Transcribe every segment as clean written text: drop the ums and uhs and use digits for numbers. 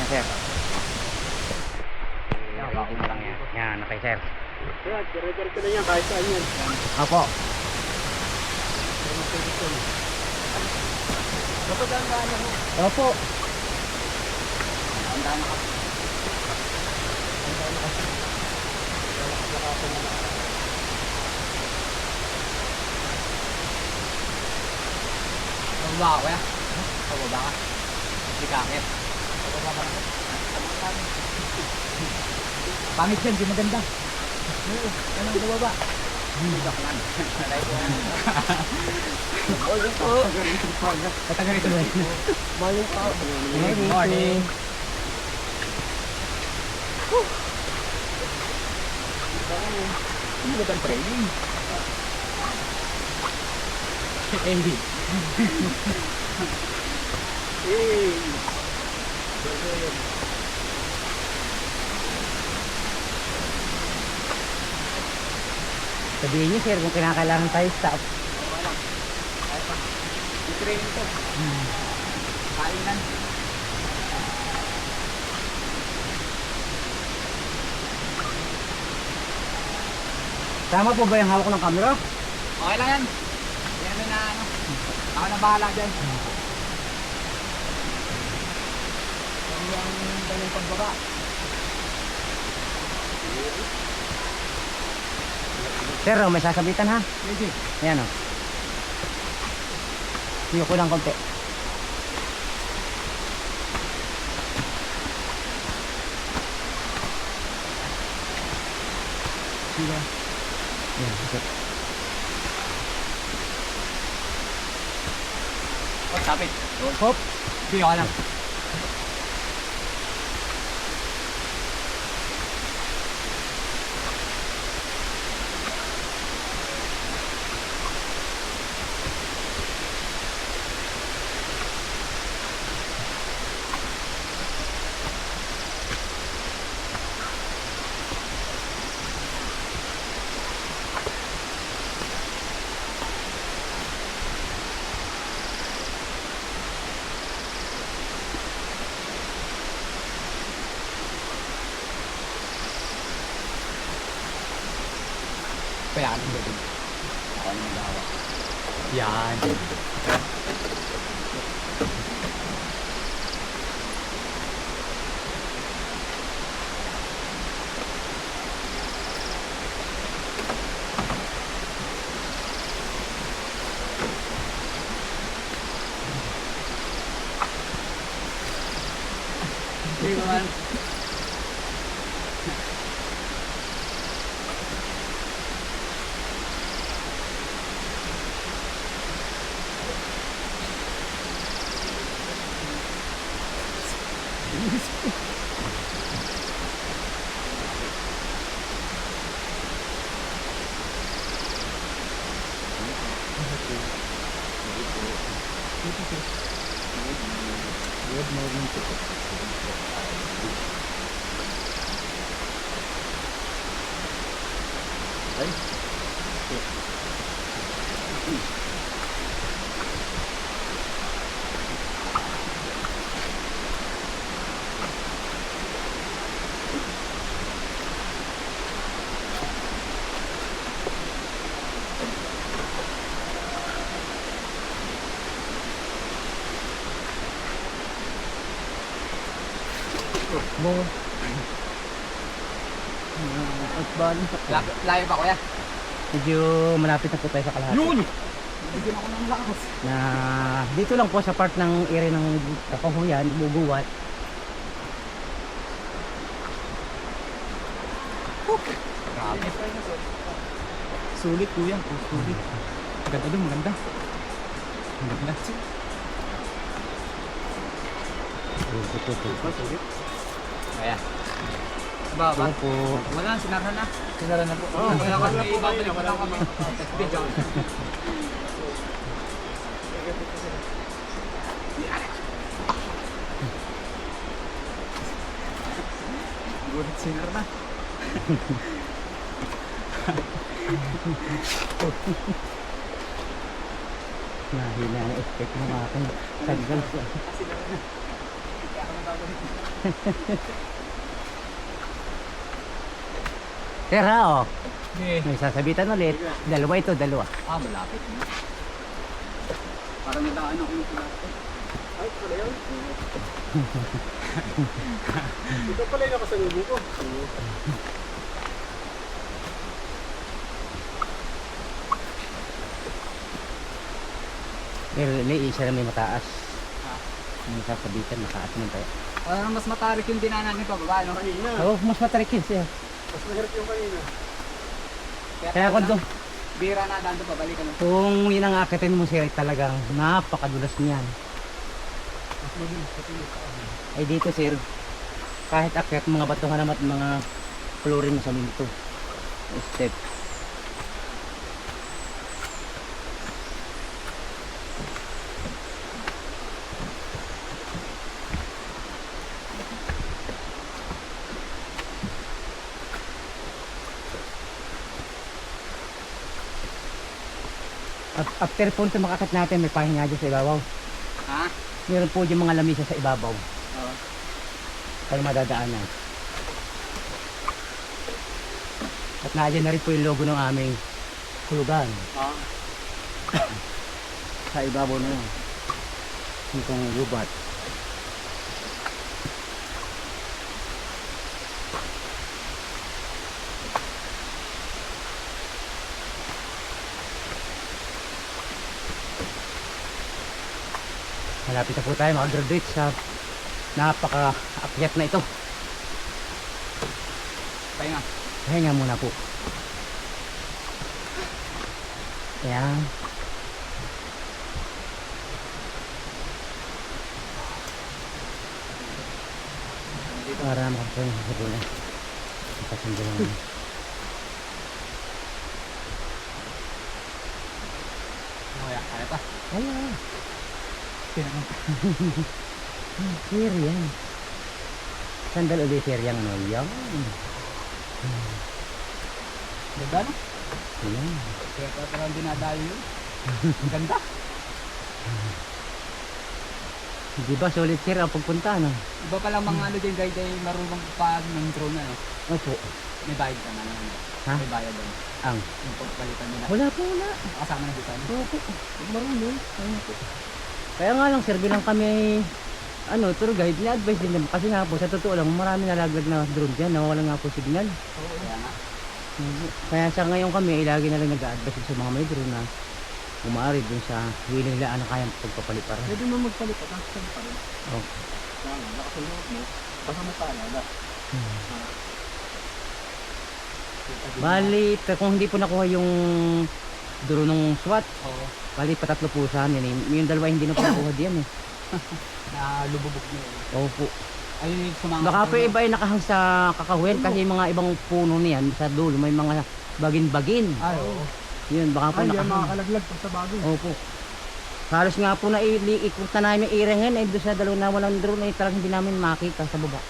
Yan, sir. Yan, hawakin mo lang yan. Yan, okay, sir. Kaya, dire-diretso na yan, kahit saan yan. Opo. Kapag ang daan mo. Opo. Ang daan ka. Pababa ka, kuya? Pababa ka? Hindi ka akit. Pababa ka. Pangit yan, di maganda. Oo, yan ang bumaba. Joke lang. Alay ko yan. Oo. Patagal ito rin. Morning po. Good morning. Hindi ba training? Andy. Eh. Sabihin niyo, sir, kung kinakailangan tayo stop. Yung training to. Kainan. Tama po ba yung hawak ko ng camera? Okay lang yan. Yan na ano. Ako na bahala dyan. Yan yung ganun pagbaba. Sir, oh, may sasabitan ha. Sige. Ayan o. Tiyo ko lang konti. Sige. Ayan, okay. Sapit. Hop. Tiyo ka lang. Kaya ka ng gabi. Ako na mag-awa. Yan. Sige naman. Good morning po. Mo. Asban. Layo pa kuya. Medyo malapit na po tayo sa kalahati. Yun! Bigyan ako ng lakas. Na dito lang po sa part ng area ng Kapahuyan, Bubuwat. Grabe. Sulit kuya. Sulit. Ganda doon, maganda. Maganda. Sulit. Kaya. Baba. Hello po. Wala, sinara na. Sinara na po. Oo, kaya kasi ibabalik ko lang kami. Video. Gulat sinara na. Nahina na effect ng aking saggal. Kaya ako nababalik. Tera, oh. Okay. May sasabitan ulit. Dalawa ito, dalawa. Ah, malapit na. Parang nadaan ako yung plastic. Ay, pala yan. Ito pala yung nakasalubo ko. Pero isa na may mataas. May sasabitan, mataas naman tayo. Parang mas matarik yung dinanan ni pababa, no? Kanina. Oo, mas matarik yun siya. Mas mahirap yung kanina. Kaya kung to, Bira na daan to, pabalik ano. kung yun ang akitin mo sir, talagang napakadulas niyan. Mas mabilis patuloy sa akin. Ay dito sir, kahit akyat, mga batuhan naman at mga flooring sa minto. Step. After po ito makakat natin, may pahinga dyan sa ibabaw. Ha? Meron po yung mga lamisa sa ibabaw. Oo. Kayo madadaanan. At nandiyan na rin po yung logo ng aming hulugan. Oo. Sa ibabaw na yun. Itong gubat. Malapit na po tayo makagraduate sa napaka-akyat na ito. Pahinga. Pahinga muna po. Ayan. Para makapagpahinga sa bulan. Nakasundo naman. Kaya, kaya pa. Ayan. Tinanong. Sir yan. Sandal ulit sir yung ano. Yan. Ganda, no? Ayan. Kaya parang dinadayo yun. Ang ganda. Di ba solid sir ang pagpunta no? Iba palang mga ano din guys ay marunong pa ng drone ano. Opo. May bayad ka na lang. Ha? May bayad doon. Ang. Yung pagpalitan nila. Wala po wala. Kasama na dito. Ano? Opo. Marunong. Ayun po. Kaya nga lang sir, bilang kami ano, tour guide, ni-advise din naman. Kasi nga po, sa totoo lang, marami nalaglag na drone dyan, nawawala nga po signal. Kaya nga. Kaya sa ngayon kami, lagi na lang nag-advise sa mga may drone na umaari dun sa willing laan na kayang pagpapaliparan. Pwede mo magpalit at ang pa rin. Oh. Kaya nga, nakasulunod mo. Basta mo paalala. Bali, kung hindi po nakuha yung drone ng SWAT, Oo. bali patatlo po sa amin. Yung dalawa hindi na po nakuha diyan eh. Na lububog niyo. Opo. Ayun yung sumama. Baka po iba ay nakahang sa kakahuyan kasi yung mga ibang puno niyan sa dulo may mga bagin-bagin. Ay, oo. Yun, baka po Ay, yan nakahang. makakalaglag pag sa bago. Opo. Halos nga po na iikot na namin irengen ay doon sa dalawa na walang drone ay talagang hindi namin makita sa baba.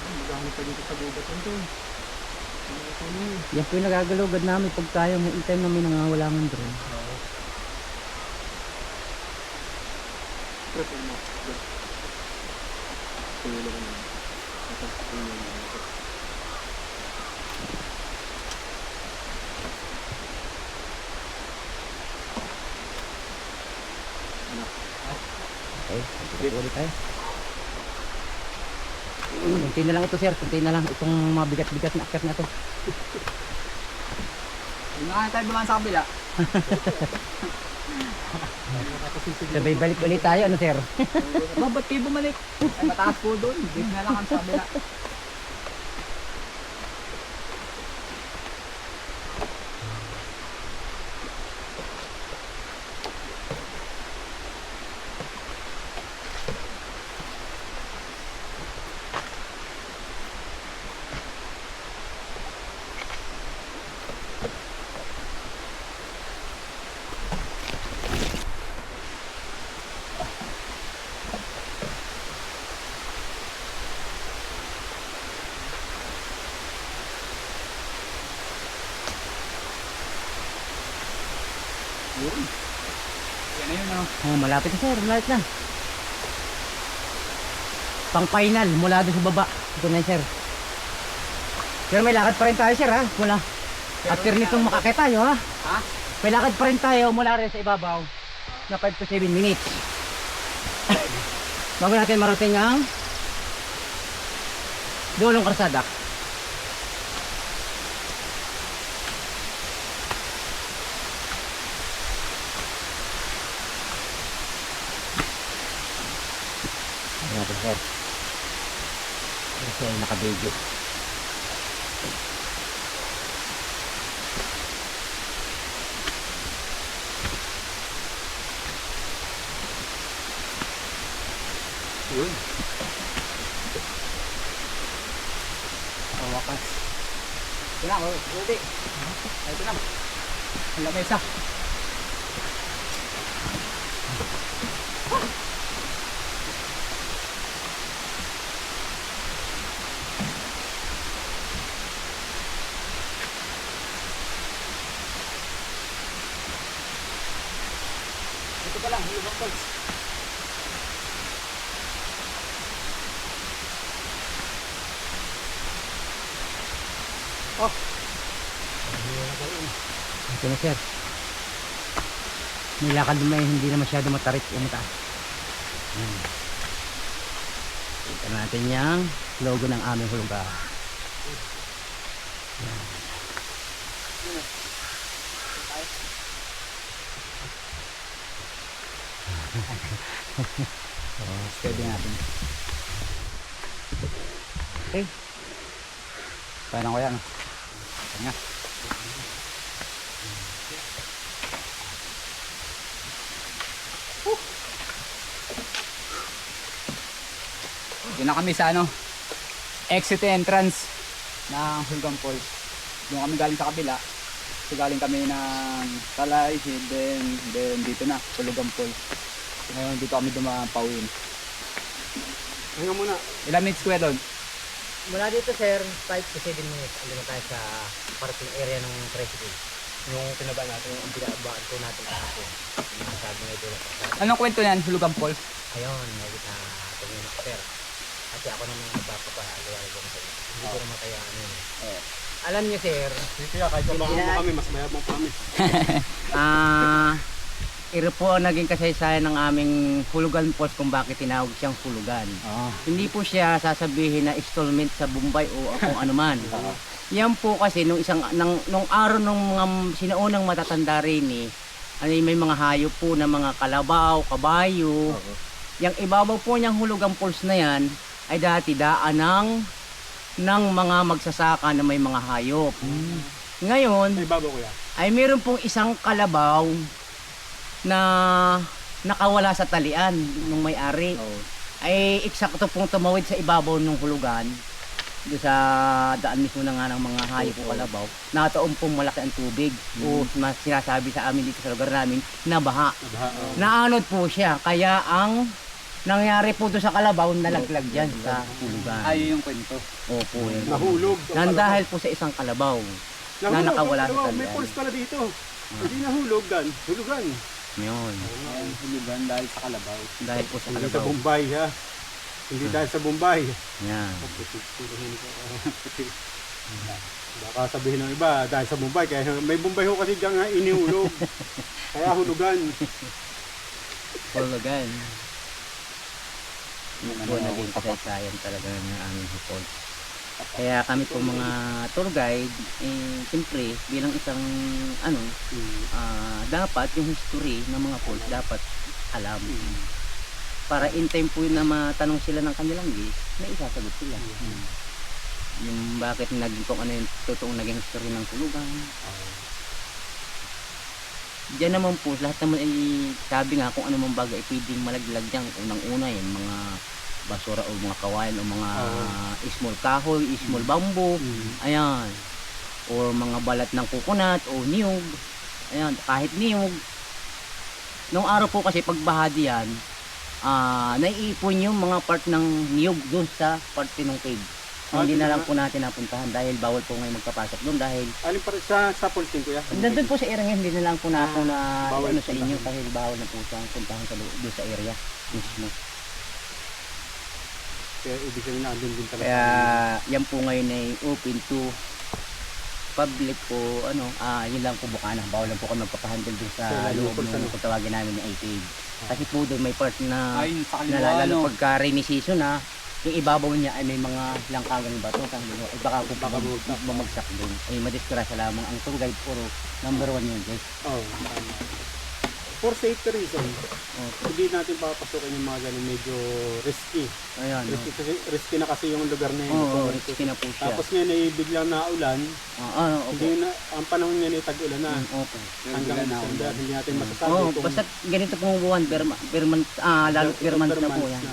Magamit pa dito sa gubat ito. Yan po yung nagagalugad namin pag tayo may time namin nangawala ng drone. Press mo. Tuloy lang naman. Okay, dito ulit tayo. Kunti na lang ito sir, kunti na lang itong mga bigat-bigat na akyat na to. Yung nga tayo dumaan sa kabila. Sabay balik ulit tayo, ano sir? Ba't kayo bumalik? Ay, mataas po doon. Dito na lang kami sa kabila. Yun. Yan na yun, oh. Oh, malapit na sir, malapit na. Pang final mula doon sa baba. Ito na sir. Pero may lakad pa rin tayo sir ha. Mula. After nitong makakita tayo ha. Ha? May lakad pa rin tayo mula rin sa ibabaw na 5 to 7 minutes. Bago natin marating ang Dulong Karsada. Ayan natin sir. Kasi naka-video. Yun. Ang wakas. Ito na, Rudy. Ito na. Ang lamesa. Ito pa lang, Hulog Falls. Oh. Ito na sir. May lakad may hindi na masyado matarik o mataas. Ayan. Ito natin yung logo ng aming hulugan. Pwede natin. Okay. Parang ko yan. Nga. Yun na kami sa ano, exit entrance ng Hulgan Falls. Doon kami galing sa kabila. So galing kami ng Talay, then dito na, Hulgan Falls. So, ngayon dito kami dumapawin. Hanggang muna. Ilang minutes kuya doon? Mula dito sir, 5 to 7 minutes. Ando na tayo sa parking area ng tricycle. Yung pinaba natin, yung pinabaan ko natin kahapon. Yung sabi nga ito na pasada. Anong kwento niyan, Hulgan Falls? Ayun, nakita tumingin ako sir. Kasi ako naman nagpapapaliwanag ko sa inyo. Hindi ko naman kaya ano yun. Alam niyo sir, Kaya kahit sabahan mo kami, mas mayabang pa kami. ito po ang naging kasaysayan ng aming Hulugan Falls kung bakit tinawag siyang hulugan. Hindi po siya sasabihin na installment sa Bombay o kung ano man. Yan po kasi nung nung araw nung mga sinaunang matatanda rin may mga hayop po na mga kalabaw, kabayo. Yung ibabaw po niyang Hulugan Falls na yan ay dati daan ng mga magsasaka na may mga hayop. Ngayon Ay, bago ko yan. ay meron pong isang kalabaw na nakawala sa talian nung may-ari. Ay eksakto pong tumawid sa ibabaw ng hulugan doon sa daan mismo na nga ng mga hayop o kalabaw. Nataon pong malaki ang tubig o mas sinasabi sa amin dito sa lugar namin na baha. Naanod po siya kaya ang nangyari po doon sa kalabaw nalaglag dyan sa hulugan. Ay, yung kwento. Opo yun. Nahulog. Nang dahil po sa isang kalabaw na nakawala sa May talian. pulse pala dito. Hindi nahulog gan. Hulugan. Yun. Ay, hulugan dahil sa kalabaw. Dahil po sa Hindi sa kalabaw. Bombay ha. Hindi dahil sa Bombay. Yan. Baka sabihin ng iba dahil sa Bombay. Kaya may Bombay ho kasi diyan nga inihulog. Kaya hulugan. Hulugan. Yung Po naging kasaysayan talaga ng aming hukol. Kaya kami po mga tour guide, siyempre bilang isang dapat yung history ng mga falls dapat alam. Para in time po na matanong sila ng kanilang guest, may isasagot sila. Yung bakit naging kung ano yung totoong naging history ng hulugan. Diyan naman po, lahat naman ay sabi nga kung ano mang bagay pwedeng malaglag dyan. Unang-una yung mga basura o mga kawayan o mga small kahoy, small bamboo, ayan. O mga balat ng coconut o niyog, ayan, kahit niyog. Nung araw po kasi pagbaha diyan, naiipon yung mga part ng niyog doon sa parte ng cave. Hindi na lang po natin napuntahan dahil bawal po ngayon magpapasok doon dahil Alin pa rin sa Pulting kuya? nandun po sa area ngayon, hindi na lang po na po na bawal ano sa inyo puntahan. kasi bawal na po siyang puntahan sa doon sa area mismo. Kaya ibig sabihin na andun din talaga. Kaya yan po ngayon ay open to public po yun lang po bukana. Bawal lang po kami magpapahandle doon sa Sa loob loob, ng kung tawagin namin ni IPAID. Kasi po doon may part na Ayun, sa kaliwa, nalalalo ano. pagka rainy season yung ibabaw niya ay may mga langkagang bato ay baka po Baka bumagsak doon ay madisgrasya lamang ang tour guide puro number 1 yun guys. Oh, tama. For safety reason, hindi natin papasukin yung mga ganun medyo risky. Ayan. Risky na kasi yung lugar na yun. Oo, risky na po siya. Tapos ngayon ay biglang naulan, Opo. hindi na, ang panahon ngayon ay tag-ulan na. Opo. Hanggang December, hindi natin masasabi kung Basta ganito pong buwan per month, lalo per month na po yan.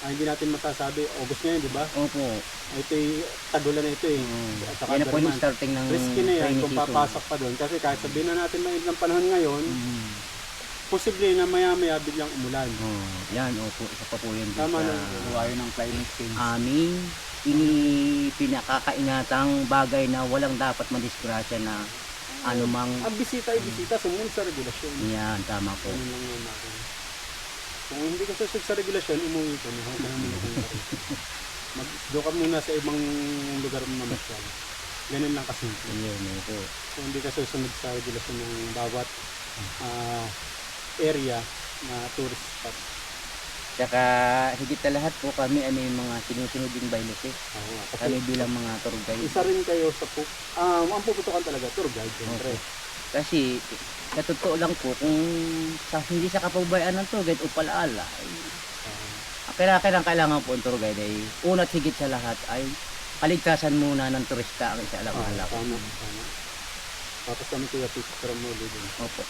Hindi natin masasabi, August ngayon, di ba? Opo. Ito ay tagulan na ito eh. At saka Yan na po yung Berman. starting ng Risky na yan rainy kung season. papasok pa doon. Kasi kahit sabihin na natin mainit ng panahon ngayon, posible na maya-maya biglang umulan. Yan, opo. Isa pa po yun. Tama na. Buhayo ng climate change. Aming pinakakainatang bagay na walang dapat madisgrasya na anumang Ang bisita ay bisita, sumunod sa regulasyon. yan, tama po. Ganun lang yun natin. Kung hindi ka susunod sa regulasyon, umuwi ka na. Huwag ka naman doon ka muna sa ibang lugar mo mamasyal. Ganun lang kasimple. Yun, opo. Kung hindi ka susunod sa regulasyon ng bawat area na tourist spot. Tsaka higit sa lahat po kami ay may mga sinusunod yung bylaws eh. Oo nga. Kasi Kami bilang mga tour guide. isa rin kayo sa ang puputukan talaga tour guide siyempre. Kasi sa totoo lang po kung hindi sa kapabayaan ng tour guide o palaala kailangan po ang tour guide ay una at higit sa lahat ay kaligtasan muna ng turista ang isa alam Tama. Tapos kami kuya picture mo din. Opo.